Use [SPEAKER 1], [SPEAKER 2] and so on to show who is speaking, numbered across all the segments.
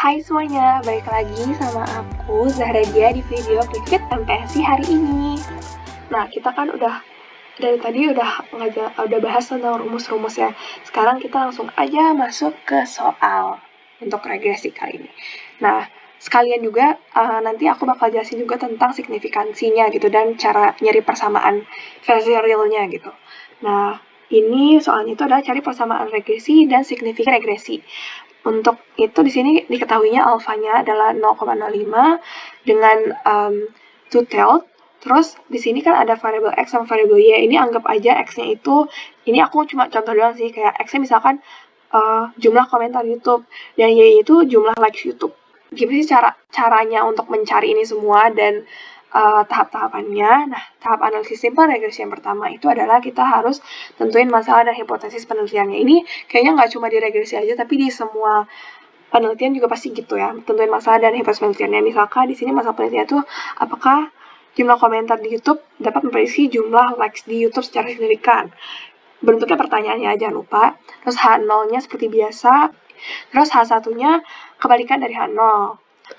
[SPEAKER 1] Hai semuanya, balik lagi sama aku Zahra Dia di video Quick MPSI hari ini. Nah, kita kan dari tadi udah bahas tentang rumus-rumus ya. Sekarang kita langsung aja masuk ke soal untuk regresi kali ini. Nah, sekalian juga nanti aku bakal jelasin juga tentang signifikansinya gitu dan cara nyari persamaan versi realnya gitu. Nah, ini soalnya itu adalah cari persamaan regresi dan signifikan regresi. Untuk itu di sini diketahuinya alfanya adalah 0,05 dengan two-tailed. Terus di sini kan ada variabel X sama variabel Y. Ini anggap aja X-nya itu, ini aku cuma contoh doang sih, kayak X-nya misalkan jumlah komentar YouTube dan Y itu jumlah likes YouTube. Gimana sih caranya untuk mencari ini semua dan tahap-tahapannya. Nah, tahap analisis simple regresi yang pertama itu adalah kita harus tentuin masalah dan hipotesis penelitiannya. Ini kayaknya nggak cuma di regresi aja, tapi di semua penelitian juga pasti gitu ya. Tentuin masalah dan hipotesis penelitiannya. Misalkan di sini masalah penelitian itu apakah jumlah komentar di YouTube dapat memprediksi jumlah likes di YouTube secara signifikan. Bentuknya pertanyaannya aja, jangan lupa. Terus H0-nya seperti biasa. Terus H1-nya kebalikan dari H0.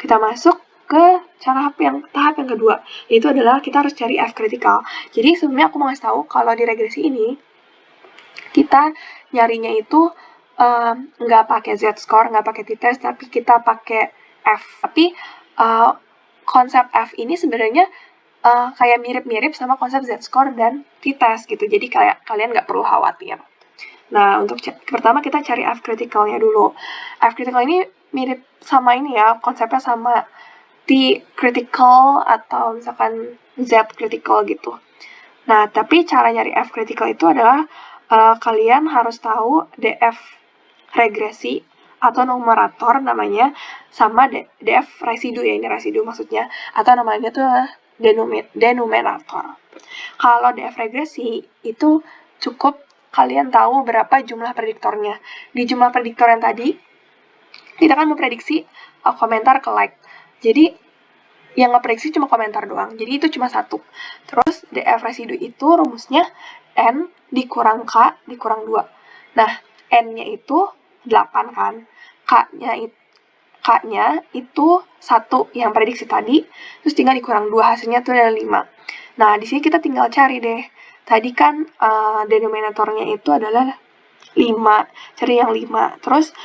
[SPEAKER 1] Kita masuk ke tahap yang kedua, yaitu adalah kita harus cari F critical. Jadi sebelumnya aku mau ngasih tahu kalau di regresi ini kita nyarinya itu nggak pakai Z-score, nggak pakai t-test, tapi kita pakai F. Tapi konsep F ini sebenarnya kayak mirip-mirip sama konsep Z-score dan t-test gitu. Jadi kayak kalian nggak perlu khawatir. Nah, untuk pertama kita cari F criticalnya dulu. F critical ini mirip sama ini ya, konsepnya sama T critical atau misalkan Z critical gitu. Nah, tapi cara nyari F critical itu adalah kalian harus tahu DF regresi atau numerator namanya sama DF residu ya, ini residu maksudnya, atau namanya tuh denominator. Kalau DF regresi itu cukup kalian tahu berapa jumlah prediktornya. Di jumlah prediktor yang tadi kita kan memprediksi komentar ke like. Jadi yang ngeprediksi cuma komentar doang. Jadi itu cuma satu. Terus DF residu itu rumusnya N dikurang K dikurang 2. Nah, N-nya itu 8 kan. K-nya itu 1 yang prediksi tadi. Terus tinggal dikurang 2. Hasilnya tuh ada 5. Nah, di sini kita tinggal cari deh. Tadi kan denominatornya itu adalah 5. Cari yang 5. Terus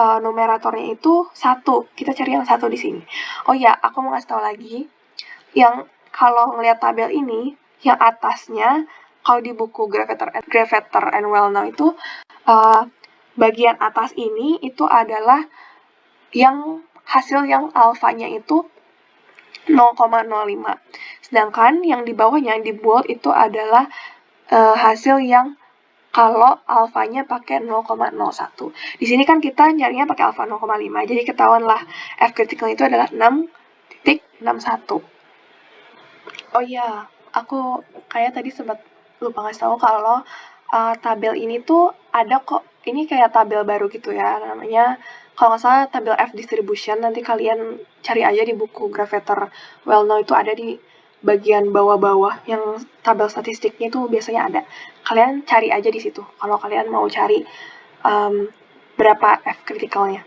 [SPEAKER 1] numeratornya itu 1. Kita cari yang 1 di sini. Oh ya, aku mau ngasih tahu lagi. Yang kalau ngelihat tabel ini, yang atasnya, kalau di buku Gravatar and Well-Known itu, bagian atas ini itu adalah yang hasil yang alfanya itu 0,05. Sedangkan yang di bawahnya, yang di bold itu adalah hasil yang kalau alfanya pakai 0,01. Di sini kan kita nyarinya pakai alfa 0,5. Jadi ketahuan lah F critical itu adalah 6.61. Oh iya, aku kayak tadi sempat lupa ngasih tahu kalau tabel ini tuh ada kok. Ini kayak tabel baru gitu ya, namanya kalau nggak salah tabel F distribution. Nanti kalian cari aja di buku Gravatar Well-Known itu ada di bagian bawah-bawah yang tabel statistiknya itu biasanya ada. Kalian cari aja di situ kalau kalian mau cari berapa F critical-nya.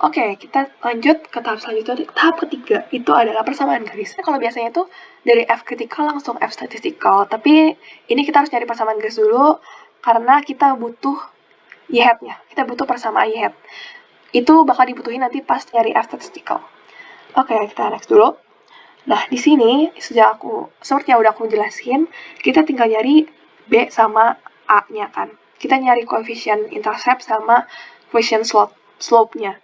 [SPEAKER 1] Oke, kita lanjut ke tahap selanjutnya. Tahap ketiga itu adalah persamaan garis. Kalau biasanya itu dari F critical langsung F statistical, tapi ini kita harus cari persamaan garis dulu karena kita butuh Y-hat-nya. Kita butuh persamaan Y-hat. Itu bakal dibutuhin nanti pas nyari F statistical. Oke, kita next dulu. Nah, di sini seperti yang udah aku jelasin, kita tinggal nyari B sama A-nya kan. Kita nyari coefficient intercept sama coefficient slope-nya.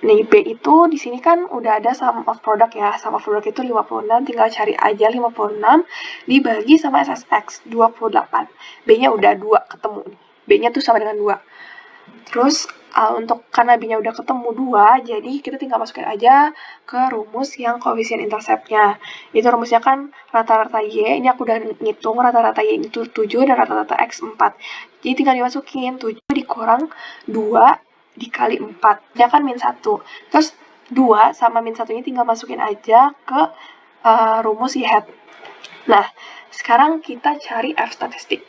[SPEAKER 1] Nih, B itu di sini kan udah ada sum of product ya. Sum of product itu 56, tinggal cari aja 56 dibagi sama SSX 28. B-nya udah 2 ketemu nih. B-nya tuh sama dengan 2. Terus karena B-nya udah ketemu 2, jadi kita tinggal masukin aja ke rumus yang koefisien intercept-nya. Itu rumusnya kan rata-rata Y, ini aku udah ngitung rata-rata Y itu 7 dan rata-rata X 4. Jadi tinggal dimasukin 7 dikurang 2 dikali 4. Dia kan min 1. Terus 2 sama min 1-nya tinggal masukin aja ke rumus Y-hat. Nah, sekarang kita cari F statistik.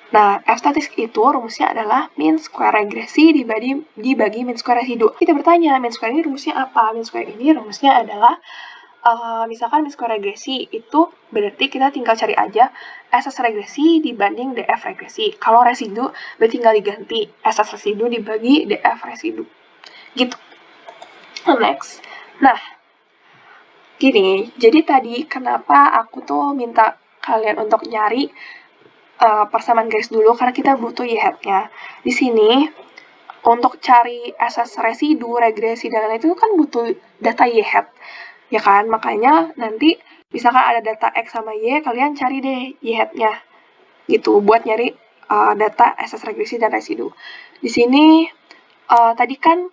[SPEAKER 1] Nah, F statistik itu rumusnya adalah mean square regresi dibagi mean square residu. Kita bertanya, mean square ini rumusnya apa? Mean square ini rumusnya adalah, misalkan mean square regresi itu berarti kita tinggal cari aja SS regresi dibanding DF regresi. Kalau residu berarti tinggal diganti SS residu dibagi DF residu. Gitu. Next. Nah, gini, jadi tadi kenapa aku tuh minta kalian untuk nyari persamaan garis dulu karena kita butuh Y-hat-nya. Di sini untuk cari SS residu, regresi dan lain-lain itu kan butuh data Y-hat. Ya kan? Makanya nanti misalkan ada data X sama Y, kalian cari deh Y-hat-nya. Gitu buat nyari data SS regresi dan residu. Di sini tadi kan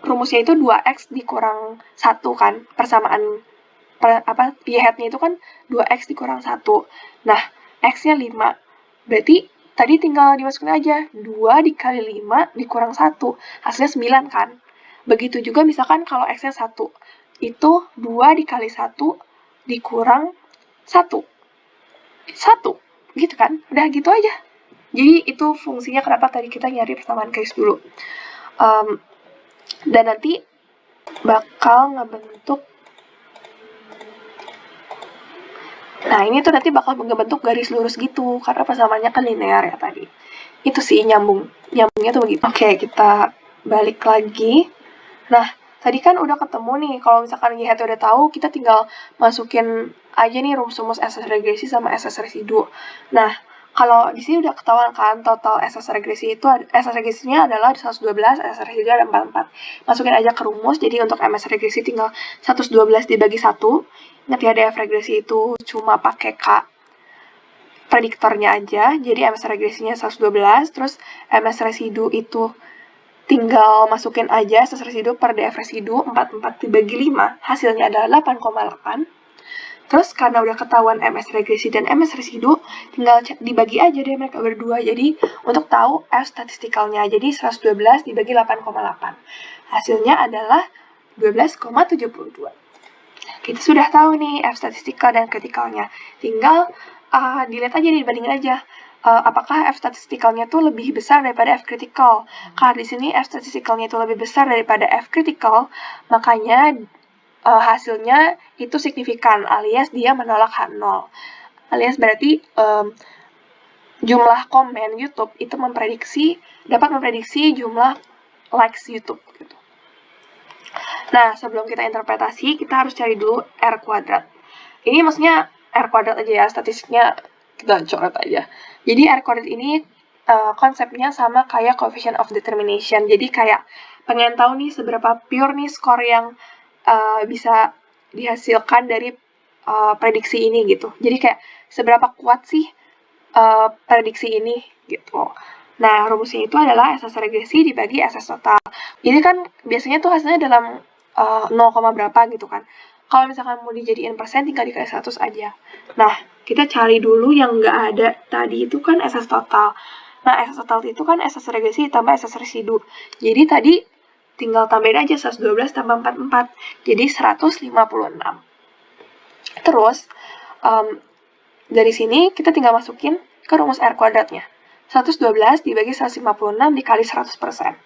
[SPEAKER 1] rumusnya itu 2X dikurang 1 kan, persamaan Y-hat-nya itu kan 2X dikurang 1. Nah, X-nya 5. Berarti tadi tinggal dimasukin aja. 2 dikali 5 dikurang 1. Hasilnya 9 kan. Begitu juga misalkan kalau X-nya 1. Itu 2 dikali 1 dikurang 1. 1. Gitu kan. Udah gitu aja. Jadi itu fungsinya kenapa tadi kita nyari persamaan garis dulu. Dan nanti bakal ngebentuk. Nah, ini tuh nanti bakal ngebentuk garis lurus gitu, karena persamaannya kan linear ya tadi. Itu sih nyambungnya tuh begitu. Oke, kita balik lagi. Nah, tadi kan udah ketemu nih, kalau misalkan Y-hat udah tahu, kita tinggal masukin aja nih rumus-rumus SS regresi sama SS residu. Nah, kalau di sini udah ketahuan kan total SS regresi itu SS regresinya adalah 112, SS residu ada 44. Masukin aja ke rumus, jadi untuk MS regresi tinggal 112 dibagi 1. Ingat ya, DF regresi itu cuma pakai K prediktornya aja, jadi MS regresinya 112, terus MS residu itu tinggal masukin aja SS residu per DF residu 44 dibagi 5, hasilnya adalah 8,8. Terus karena udah ketahuan MS regresi dan MS residu, tinggal dibagi aja deh mereka berdua. Jadi untuk tahu F statistikalnya, jadi 112 dibagi 8,8. Hasilnya adalah 12,72. Kita sudah tahu nih F statistikal dan kritikalnya. Tinggal dilihat aja, dibandingin aja. Apakah F statistikalnya tuh lebih besar daripada F kritikal? Karena di sini F statistikalnya itu lebih besar daripada F kritikal, makanya hasilnya itu signifikan, alias dia menolak H0. Alias berarti jumlah komen YouTube itu dapat memprediksi jumlah likes YouTube. Gitu. Nah, sebelum kita interpretasi, kita harus cari dulu R kuadrat. Ini maksudnya R kuadrat aja ya, statistiknya kita coret aja. Jadi R kuadrat ini konsepnya sama kayak coefficient of determination. Jadi kayak pengen tahu nih seberapa pure nih skor yang bisa dihasilkan dari prediksi ini gitu. Jadi kayak seberapa kuat sih prediksi ini gitu. Nah, rumusnya itu adalah SS regresi dibagi SS total. Ini kan biasanya tuh hasilnya dalam 0, berapa gitu kan. Kalau misalkan mau dijadiin persen, tinggal dikali 100 aja. Nah, kita cari dulu yang nggak ada tadi itu kan SS total. Nah, SS total itu kan SS regresi tambah SS residu. Jadi tadi tinggal tambahin aja 112 tambah 44, jadi 156. Terus, dari sini kita tinggal masukin ke rumus R kuadratnya. 112 dibagi 156 dikali 100%.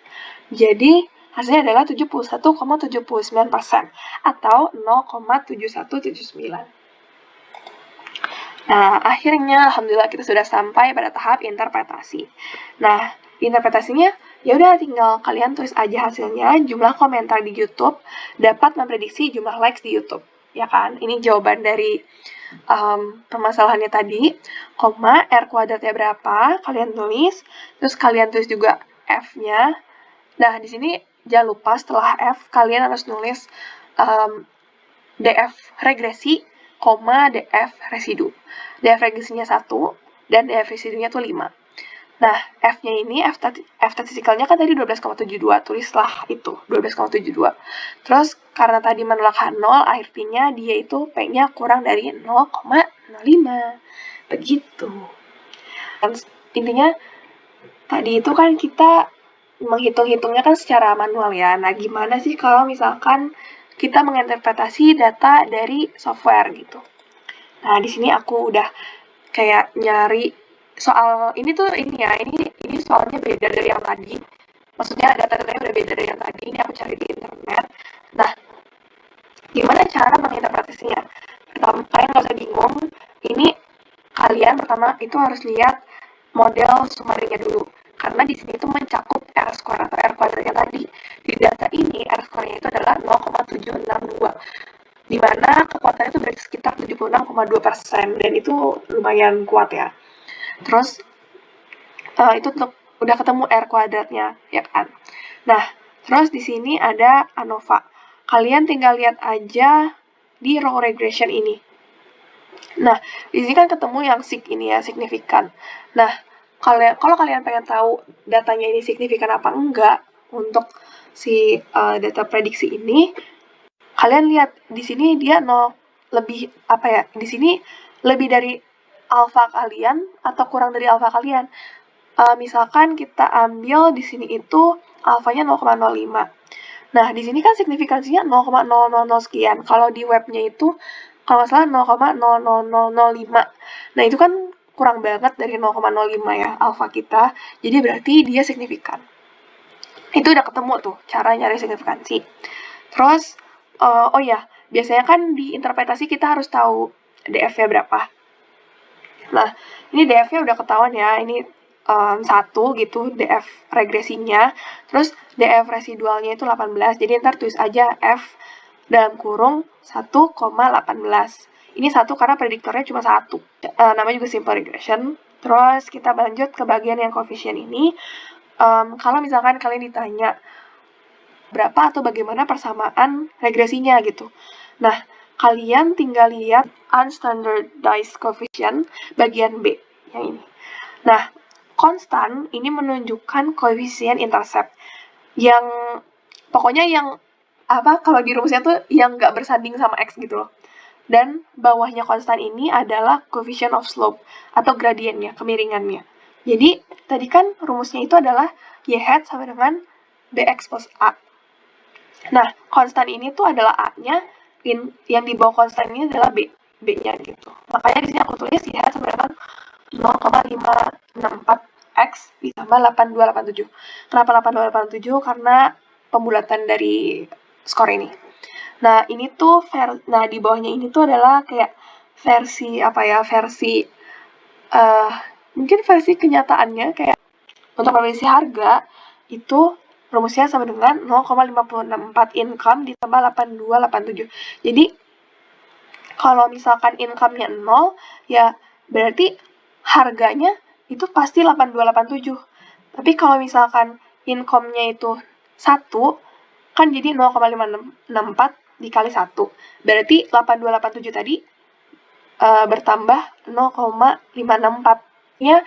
[SPEAKER 1] Jadi, hasilnya adalah 71,79% atau 0,7179. Nah, akhirnya alhamdulillah kita sudah sampai pada tahap interpretasi. Nah, interpretasinya ya udah tinggal kalian tulis aja hasilnya, jumlah komentar di YouTube dapat memprediksi jumlah likes di YouTube. Ya kan? Ini jawaban dari permasalahannya tadi. Koma, R kuadratnya berapa? Kalian tulis. Terus kalian tulis juga F-nya. Nah, di sini jangan lupa setelah F, kalian harus nulis DF regresi, DF residu. DF regresinya 1, dan DF residunya tuh 5. Nah, F-nya ini, F statistikalnya kan tadi 12,72, tulislah itu, 12,72. Terus, karena tadi menolak H0, artinya dia itu P-nya kurang dari 0,05. Begitu. Dan intinya, tadi itu kan kita menghitung-hitungnya kan secara manual ya. Nah, gimana sih kalau misalkan kita menginterpretasi data dari software gitu. Nah, di sini aku udah kayak nyari soal ini tuh ini soalnya beda dari yang tadi. Maksudnya data-datanya udah beda dari yang tadi. Ini aku cari di internet. Nah, gimana cara menginterpretasinya? Pertama, kalian nggak usah bingung. Ini kalian pertama itu harus lihat model summary-nya dulu. Karena di sini itu mencakup R-square atau R kuadratnya tadi. Di data ini R-square-nya itu adalah 0,762. Di mana kekuatannya itu berarti sekitar 76,2%, dan itu lumayan kuat ya. Terus itu udah ketemu R kuadratnya, ya kan? Nah, terus di sini ada ANOVA. Kalian tinggal lihat aja di row regression ini. Nah, di sini kan ketemu yang ini ya, signifikan. Nah, kalau kalian pengen tahu datanya ini signifikan apa enggak untuk si data prediksi ini, kalian lihat di sini dia lebih di sini lebih dari alfa kalian atau kurang dari alfa kalian. Misalkan kita ambil di sini itu alfanya 0,05. Nah, di sini kan signifikansinya 0,000 sekian. Kalau di webnya itu kalau nggak salah 0,00005. Nah, itu kan kurang banget dari 0,05 ya alfa kita. Jadi berarti dia signifikan. Itu udah ketemu tuh cara nyari signifikansi. Terus biasanya kan di interpretasi kita harus tahu DF-nya berapa. Nah, ini DF-nya udah ketahuan ya. Ini 1 gitu DF regresinya. Terus DF residualnya itu 18. Jadi ntar tulis aja F dalam kurung 1,18. Ini 1 karena prediktornya cuma 1. Namanya juga simple regression. Terus kita lanjut ke bagian yang koefisien ini. Kalau misalkan kalian ditanya berapa atau bagaimana persamaan regresinya gitu. Nah, kalian tinggal lihat unstandardized coefficient bagian B yang ini. Nah, konstan ini menunjukkan koefisien intercept yang pokoknya yang kalau di rumusnya tuh yang nggak bersanding sama X gitu loh. Dan bawahnya konstan ini adalah coefficient of slope atau gradiennya, kemiringannya. Jadi tadi kan rumusnya itu adalah Y hat sama dengan BX plus A. Nah, konstan ini tuh adalah A-nya, yang di bawah konstan ini adalah B-nya gitu. Makanya di sini aku tulis Y hat sama dengan 0,564X ditambah 8287. Kenapa 8287? Karena pembulatan dari skor ini. Nah, ini tuh di bawahnya ini tuh adalah kayak versi mungkin versi kenyataannya kayak untuk prediksi harga itu rumusnya sama dengan 0,564 income ditambah 8287. Jadi kalau misalkan income-nya 0, ya berarti harganya itu pasti 8287. Tapi kalau misalkan income-nya itu 1, kan jadi 0,564 dikali 1. Berarti 8287 tadi bertambah 0,564. Ya,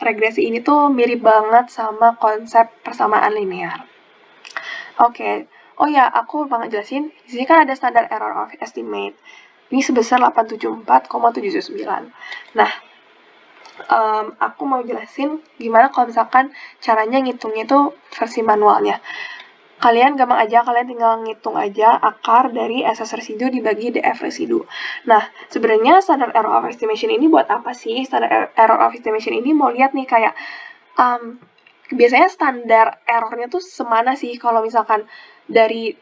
[SPEAKER 1] regresi ini tuh mirip banget sama konsep persamaan linear. Oke. Oh ya, aku lupa ngejelasin. Di sini kan ada standar error of estimate. Ini sebesar 874,79. Nah, aku mau jelasin gimana kalau misalkan caranya ngitungnya itu versi manualnya. Kalian gampang aja, kalian tinggal ngitung aja akar dari SS residu dibagi DF residu. Nah, sebenarnya standard error of estimation ini buat apa sih? Standard error of estimation ini mau lihat nih kayak biasanya standar errornya tuh semana sih kalau misalkan dari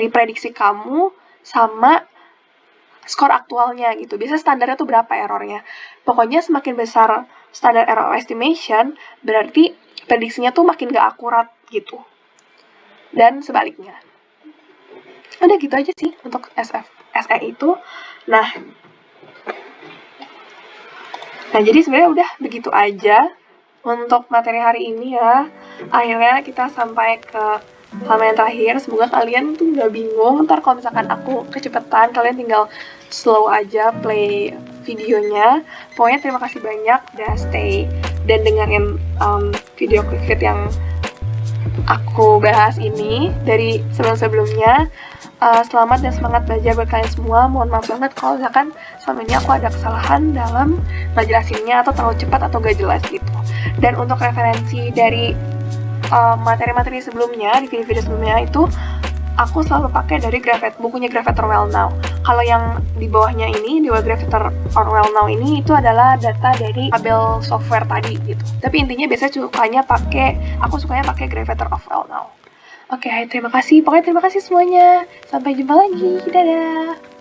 [SPEAKER 1] prediksi kamu sama skor aktualnya gitu. Biasanya standarnya tuh berapa errornya. Pokoknya semakin besar standar error estimation, berarti prediksinya tuh makin gak akurat gitu. Dan sebaliknya. Udah gitu aja sih untuk SE itu. Nah, jadi sebenarnya udah begitu aja untuk materi hari ini ya. Akhirnya kita sampai ke halaman yang terakhir. Semoga kalian tuh gak bingung. Ntar kalau misalkan aku kecepatan, kalian tinggal slow aja play videonya. Pokoknya terima kasih banyak udah stay dan dengerin video quick yang aku bahas ini dari sebelum-sebelumnya. Selamat dan semangat belajar buat kalian semua. Mohon maaf banget kalau misalkan selama ini aku ada kesalahan dalam ngejelasinnya atau terlalu cepat atau gak jelas gitu. Dan untuk referensi dari materi-materi sebelumnya, di video-video sebelumnya itu aku selalu pakai dari bukunya Gravatar Orwell Now. Kalau yang di bawahnya ini, di Gravatar Orwell Now ini, itu adalah data dari tabel software tadi gitu. Tapi intinya biasanya aku sukanya pakai Gravatar Orwell Now. Oke, terima kasih. Pokoknya terima kasih semuanya. Sampai jumpa lagi. Dadah.